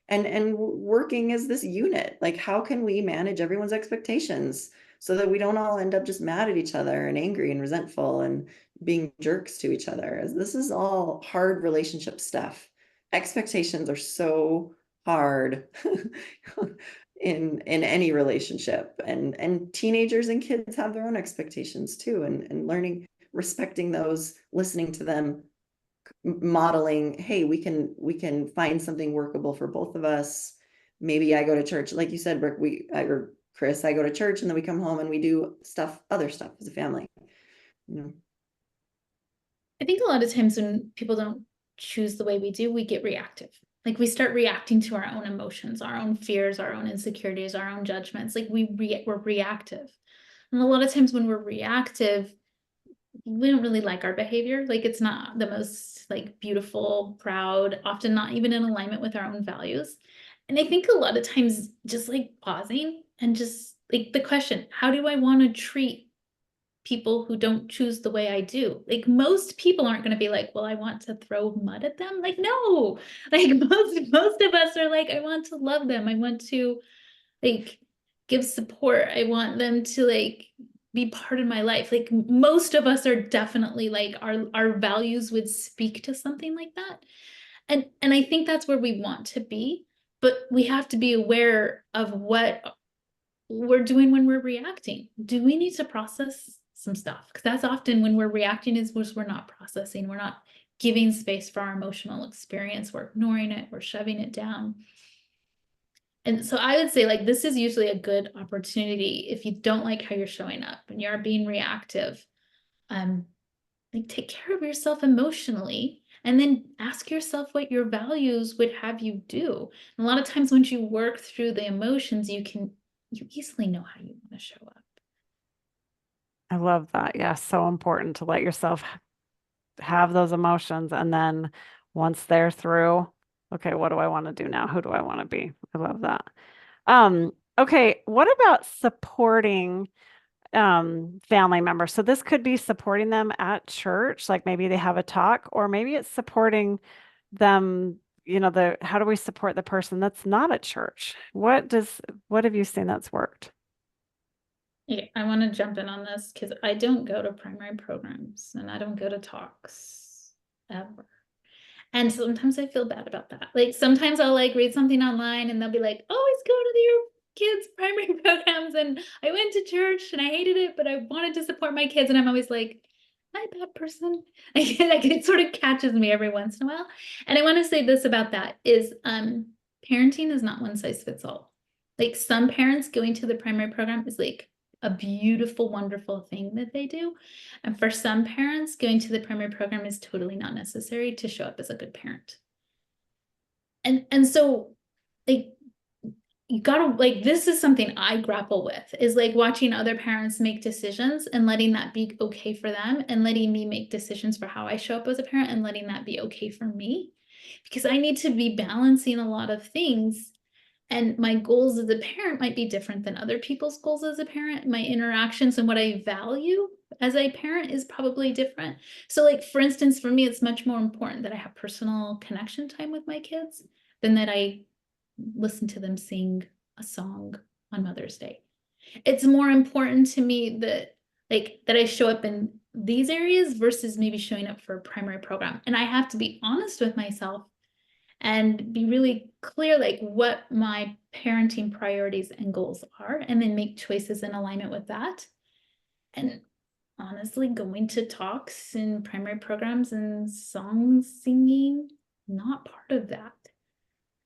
and working as this unit. Like, how can we manage everyone's expectations so that we don't all end up just mad at each other and angry and resentful and being jerks to each other? This is all hard relationship stuff. Expectations are so hard in any relationship, and teenagers and kids have their own expectations too, and learning, respecting those, listening to them, modeling, hey, we can find something workable for both of us. Maybe I go to church, like you said, Rick, or Chris, I go to church and then we come home and we do other stuff as a family. I think a lot of times when people don't choose the way we do, we get reactive. Like, we start reacting to our own emotions, our own fears, our own insecurities, our own judgments. Like, we're reactive. And a lot of times when we're reactive, we don't really like our behavior. Like, it's not the most like beautiful, proud, often not even in alignment with our own values. And I think a lot of times just like pausing and just like the question, how do I want to treat people who don't choose the way I do? Like, most people aren't going to be like, well, I want to throw mud at them. Like, no, like most of us are like, I want to love them. I want to like give support. I want them to like be part of my life. Like, most of us are definitely like, our values would speak to something like that. And I think that's where we want to be, but we have to be aware of what we're doing when we're reacting. Do we need to process some stuff? Because that's often when we're reacting is we're not processing. We're not giving space for our emotional experience. We're ignoring it. We're shoving it down. And so I would say, like, this is usually a good opportunity if you don't like how you're showing up and you're being reactive. Like, take care of yourself emotionally, and then ask yourself what your values would have you do. And a lot of times once you work through the emotions, you easily know how you want to show up. I love that. Yeah, so important to let yourself have those emotions. And then once they're through, okay, what do I want to do now? Who do I want to be? I love that. Okay, what about supporting family members? So this could be supporting them at church, like maybe they have a talk, or maybe it's supporting them, how do we support the person that's not at church? What have you seen that's worked? Yeah, I want to jump in on this because I don't go to primary programs and I don't go to talks ever. And sometimes I feel bad about that. Like, sometimes I'll like read something online and they'll be like, always go to your kids' primary programs. And I went to church and I hated it, but I wanted to support my kids. And I'm always like, am I a bad person? Like, it sort of catches me every once in a while. And I want to say this about that is parenting is not one size fits all. Like, some parents going to the primary program is like a beautiful, wonderful thing that they do. And for some parents, going to the primary program is totally not necessary to show up as a good parent. And so, like, you gotta, like, this is something I grapple with, is like watching other parents make decisions and letting that be okay for them, and letting me make decisions for how I show up as a parent and letting that be okay for me. Because I need to be balancing a lot of things. And my goals as a parent might be different than other people's goals as a parent. My interactions and what I value as a parent is probably different. So, like, for instance, for me, it's much more important that I have personal connection time with my kids than that I listen to them sing a song on Mother's Day. It's more important to me that I show up in these areas versus maybe showing up for a primary program. And I have to be honest with myself and be really clear like what my parenting priorities and goals are, and then make choices in alignment with that. And honestly, going to talks and primary programs and song singing, not part of that.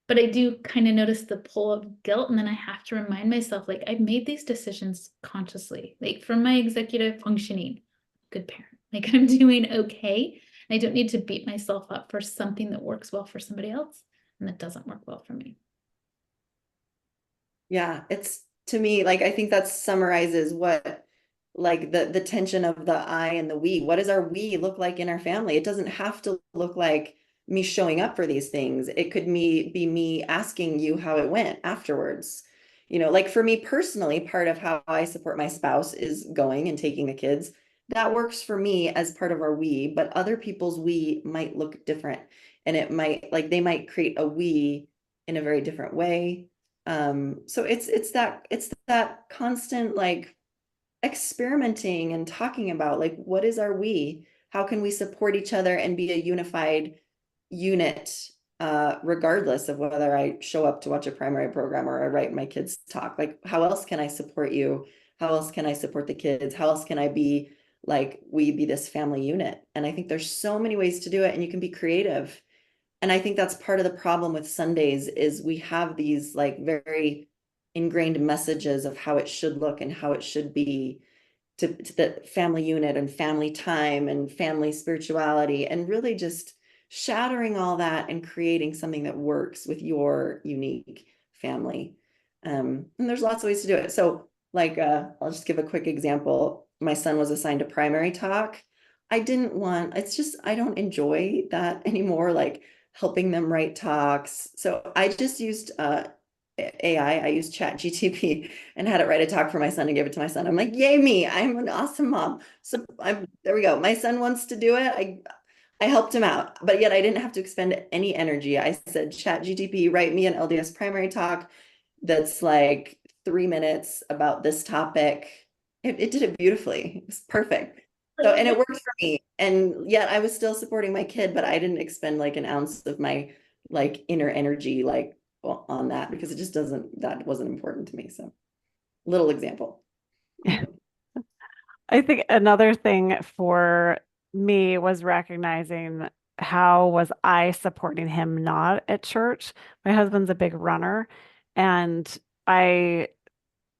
But I do kind of notice the pull of guilt, and then I have to remind myself, like, I've made these decisions consciously, like from my executive functioning, good parent, like I'm doing okay. I don't need to beat myself up for something that works well for somebody else and that doesn't work well for me. Yeah, it's to me, like I think that summarizes what like the tension of the I and the we. What does our we look like in our family? It doesn't have to look like me showing up for these things. It could be me asking you how it went afterwards. You know, like for me personally, part of how I support my spouse is going and taking the kids. That works for me as part of our we, but other people's we might look different. And it might like they might create a we in a very different way. So it's that constant like experimenting and talking about like what is our we? How can we support each other and be a unified unit, regardless of whether I show up to watch a primary program or I write my kids talk? Like, how else can I support you? How else can I support the kids? How else can I be like we be this family unit? And I think there's so many ways to do it, and you can be creative. And I think that's part of the problem with Sundays is we have these like very ingrained messages of how it should look and how it should be to the family unit and family time and family spirituality, and really just shattering all that and creating something that works with your unique family. And there's lots of ways to do it. So like, I'll just give a quick example. My son was assigned to primary talk. I didn't want, it's just, I don't enjoy that anymore, like helping them write talks. So I just used AI. I used Chat GTP and had it write a talk for my son and give it to my son. I'm like, yay me, I'm an awesome mom. So there we go. My son wants to do it. I helped him out, but yet I didn't have to expend any energy. I said, Chat GTP, write me an LDS primary talk that's like 3 minutes about this topic. It did it beautifully. It was perfect. So, and it worked for me. And yet I was still supporting my kid, but I didn't expend like an ounce of my like inner energy like on that, because it just doesn't, that wasn't important to me. So little example. I think another thing for me was recognizing how was I supporting him not at church. My husband's a big runner, and I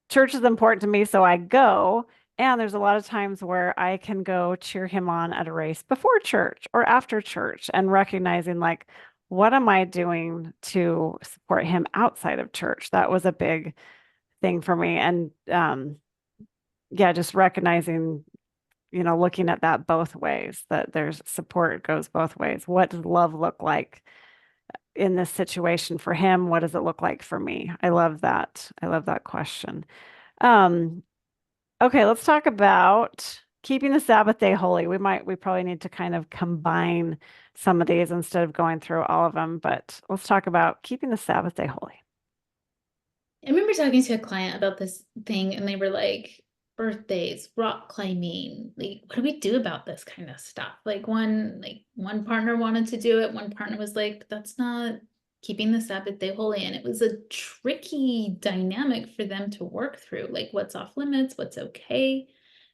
church is important to me, so I go. And there's a lot of times where I can go cheer him on at a race before church or after church, and recognizing like, what am I doing to support him outside of church? That was a big thing for me. And yeah, just recognizing, looking at that both ways, that there's support goes both ways. What does love look like in this situation for him? What does it look like for me? I love that. I love that question. Um, okay, let's talk about keeping the Sabbath day holy. We probably need to kind of combine some of these instead of going through all of them, but let's talk about keeping the Sabbath day holy. I remember talking to a client about this thing, and they were like, birthdays, rock climbing, like what do we do about this kind of stuff? Like one partner wanted to do it, one partner was like, that's not keeping the Sabbath day holy. And it was a tricky dynamic for them to work through, like what's off limits, what's okay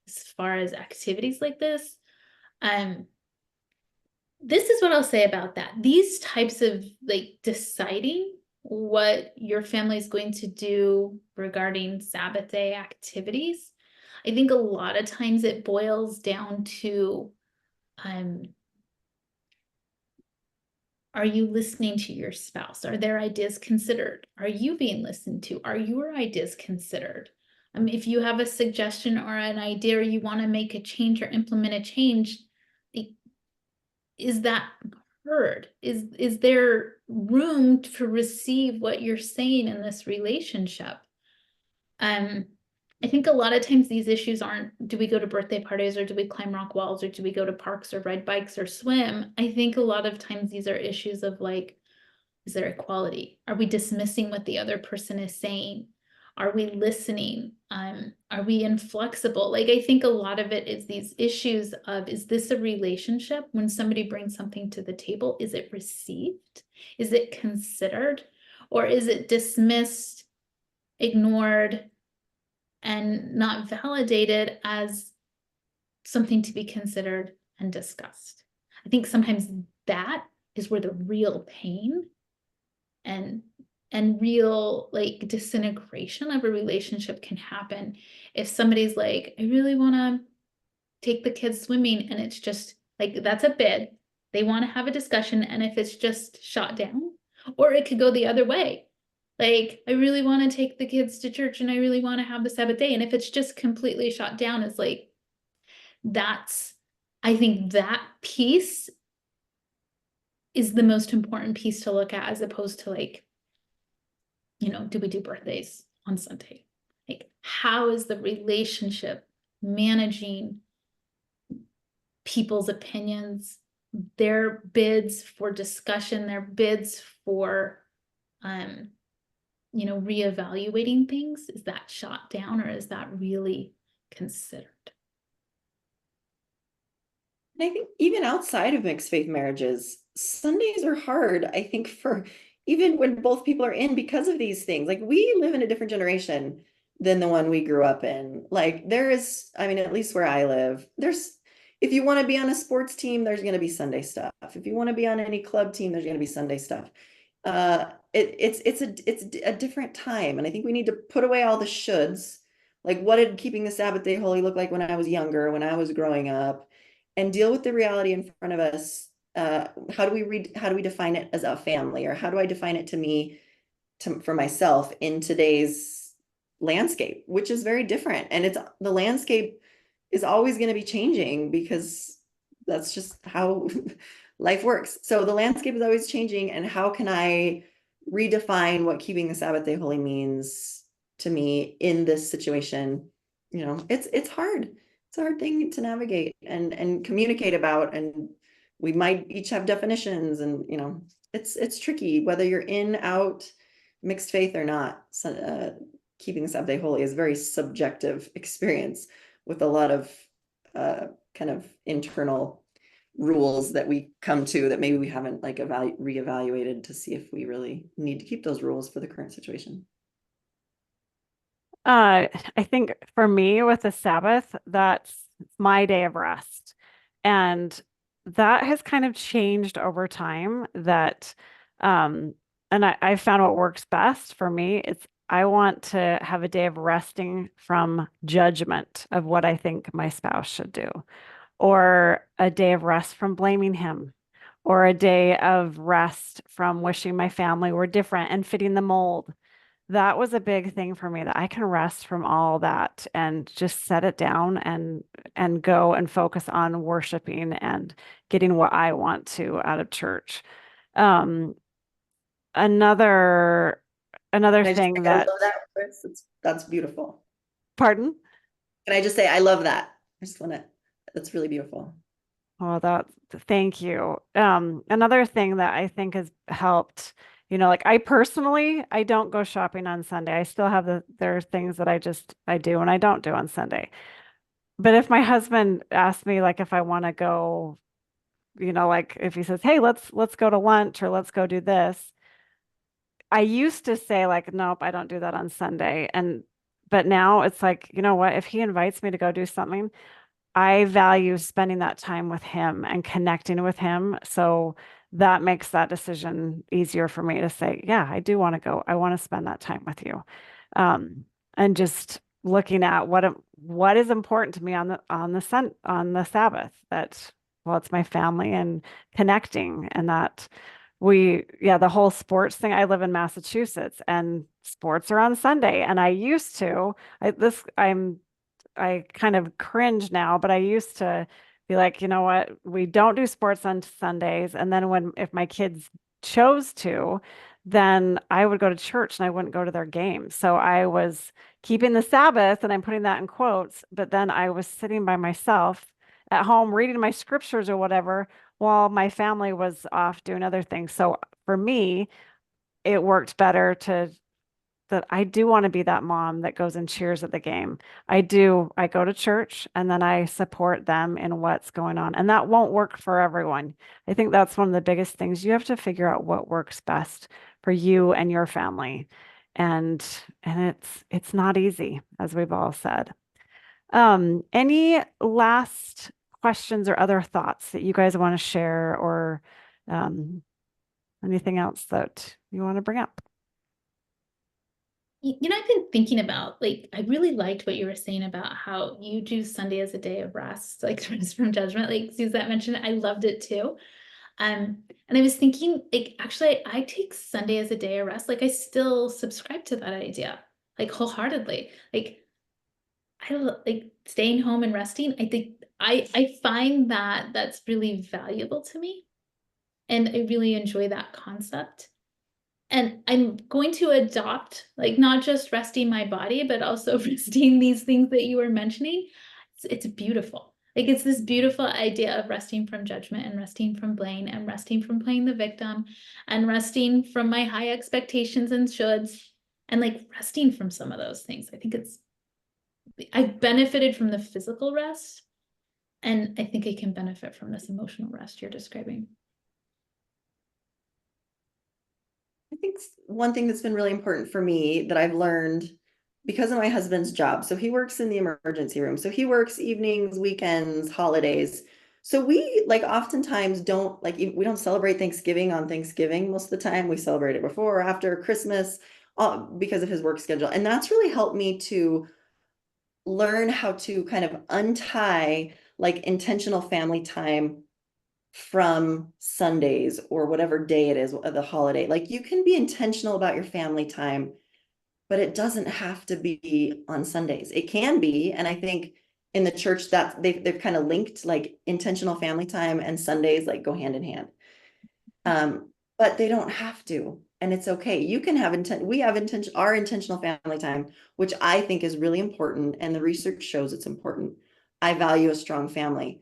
as far as activities like this. This is what I'll say about that. These types of like deciding what your family is going to do regarding Sabbath day activities, I think a lot of times it boils down to, are you listening to your spouse? Are their ideas considered? Are you being listened to? Are your ideas considered? If you have a suggestion or an idea, or you want to make a change or implement a change, is that heard? Is there room to receive what you're saying in this relationship? I think a lot of times these issues aren't, do we go to birthday parties, or do we climb rock walls, or do we go to parks or ride bikes or swim? I think a lot of times these are issues of like, is there equality? Are we dismissing what the other person is saying? Are we listening? Are we inflexible? Like, I think a lot of it is these issues of, is this a relationship? When somebody brings something to the table, is it received? Is it considered? Or is it dismissed, ignored, and not validated as something to be considered and discussed? I think sometimes that is where the real pain and real like disintegration of a relationship can happen. If somebody's like, I really want to take the kids swimming, and it's just like, that's a bid, they want to have a discussion, and if it's just shot down, or it could go the other way, like, I really want to take the kids to church and I really want to have the Sabbath day, and if it's just completely shot down, it's like, that's, I think that piece is the most important piece to look at, as opposed to like, do we do birthdays on Sunday? Like, how is the relationship managing people's opinions, their bids for discussion, their bids for, reevaluating things? Is that shot down, or is that really considered? And I think even outside of mixed faith marriages, Sundays are hard, I think, for even when both people are in because of these things. Like, we live in a different generation than the one we grew up in. Like, there is, I mean, at least where I live, if you want to be on a sports team, there's going to be Sunday stuff. If you want to be on any club team, there's going to be Sunday stuff. It's a different time. And I think we need to put away all the shoulds. Like, what did keeping the Sabbath day holy look like when I was younger, when I was growing up? And deal with the reality in front of us. How do we define it as a family, or how do I define it to me, for myself in today's landscape, which is very different. And the landscape is always going to be changing, because that's just how life works. So the landscape is always changing. And how can I redefine what keeping the Sabbath day holy means to me in this situation? It's hard. It's a hard thing to navigate and communicate about, and we might each have definitions, and it's tricky whether you're in, out, mixed faith or not. So, keeping the Sabbath day holy is a very subjective experience with a lot of kind of internal rules that we come to that maybe we haven't like reevaluated to see if we really need to keep those rules for the current situation. I think for me with the Sabbath, that's my day of rest. And that has kind of changed over time um, and I found what works best for me. I want to have a day of resting from judgment of what I think my spouse should do, or a day of rest from blaming him, or a day of rest from wishing my family were different and fitting the mold. That was a big thing for me, that I can rest from all that and just set it down and go and focus on worshiping and getting what I want to out of church. Um, another another Can I just thing say I love that, that, Chris? That's beautiful. pardon? Can I just say I love that? I just want to. That's really beautiful. Oh, thank you. Another thing that I think has helped, like I don't go shopping on Sunday. I still have there are things that I do and I don't do on Sunday. But if my husband asks me, like, if I want to go, like if he says, "Hey, let's go to lunch, or let's go do this," I used to say like, "Nope, I don't do that on Sunday." But now it's like, you know what? If he invites me to go do something, I value spending that time with him and connecting with him. So that makes that decision easier for me to say, yeah, I do want to go. I want to spend that time with you. And just looking at what is important to me on the Sabbath, that, well, it's my family and connecting, and that the whole sports thing. I live in Massachusetts and sports are on Sunday. And I used to, I kind of cringe now, but I used to be like, you know what? We don't do sports on Sundays. And then if my kids chose to, then I would go to church and I wouldn't go to their games. So I was keeping the Sabbath, and I'm putting that in quotes, but then I was sitting by myself at home reading my scriptures or whatever while my family was off doing other things. So for me, it worked better to that I do want to be that mom that goes and cheers at the game. I do. I go to church and then I support them in what's going on. And that won't work for everyone. I think that's one of the biggest things. You have to figure out what works best for you and your family. And it's not easy, as we've all said. Any last questions or other thoughts that you guys want to share, or anything else that you want to bring up? I've been thinking about, like, I really liked what you were saying about how you do Sunday as a day of rest, like rest from judgment. Like Suzette mentioned, I loved it too. And I was thinking, like, actually, I take Sunday as a day of rest. Like, I still subscribe to that idea, like wholeheartedly. Like, like staying home and resting. I think I find that that's really valuable to me, and I really enjoy that concept. And I'm going to adopt, like, not just resting my body, but also resting these things that you were mentioning. It's beautiful. Like, it's this beautiful idea of resting from judgment and resting from blame and resting from playing the victim and resting from my high expectations and shoulds, and like resting from some of those things. I think I've benefited from the physical rest, and I think I can benefit from this emotional rest you're describing. I think one thing that's been really important for me that I've learned because of my husband's job. So he works in the emergency room. So he works evenings, weekends, holidays. So we like oftentimes don't like, we don't celebrate Thanksgiving on Thanksgiving most of the time. We celebrate it before or after Christmas because of his work schedule. And that's really helped me to learn how to kind of untie like intentional family time from Sundays or whatever day it is of the holiday. Like you can be intentional about your family time, but it doesn't have to be on Sundays. It can be, and I think in the church that they've kind of linked like intentional family time and Sundays like go hand in hand. But they don't have to, and it's okay. You can have we have our intentional family time, which I think is really important, and the research shows it's important. I value a strong family,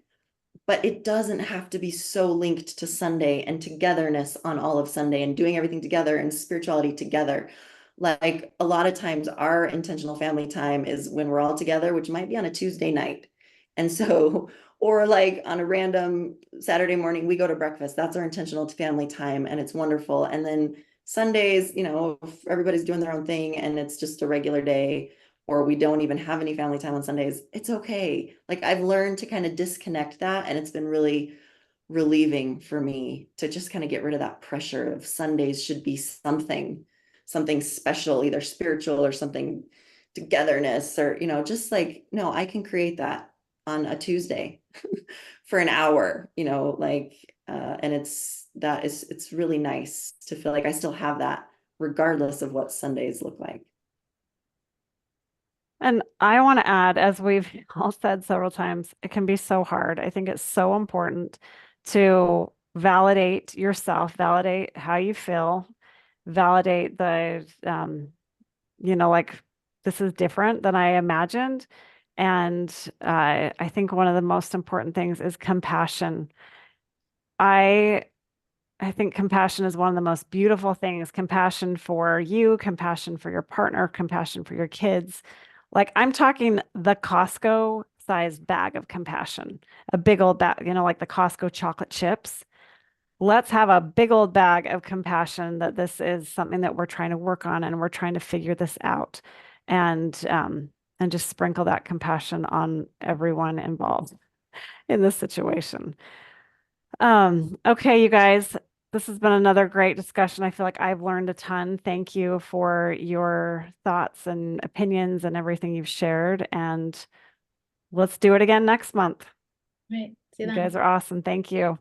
but it doesn't have to be so linked to Sunday and togetherness on all of Sunday and doing everything together and spirituality together. Like a lot of times our intentional family time is when we're all together, which might be on a Tuesday night. And so, or like on a random Saturday morning, we go to breakfast. That's our intentional family time, and it's wonderful. And then Sundays, if everybody's doing their own thing and it's just a regular day, or we don't even have any family time on Sundays, it's okay. Like I've learned to kind of disconnect that, and it's been really relieving for me to just kind of get rid of that pressure of Sundays should be something special, either spiritual or something togetherness, or just like, no, I can create that on a Tuesday for an hour, and it's really nice to feel like I still have that regardless of what Sundays look like. And I want to add, as we've all said several times, it can be so hard. I think it's so important to validate yourself, validate how you feel, validate like this is different than I imagined. And I think one of the most important things is compassion. I I think compassion is one of the most beautiful things. Compassion for you, compassion for your partner, compassion for your kids. Like I'm talking the Costco sized bag of compassion, a big old bag, like the Costco chocolate chips. Let's have a big old bag of compassion that this is something that we're trying to work on and we're trying to figure this out, and just sprinkle that compassion on everyone involved in this situation. Okay, you guys, this has been another great discussion. I feel like I've learned a ton. Thank you for your thoughts and opinions and everything you've shared. And let's do it again next month. Right. See you You then. guys are awesome. Thank you.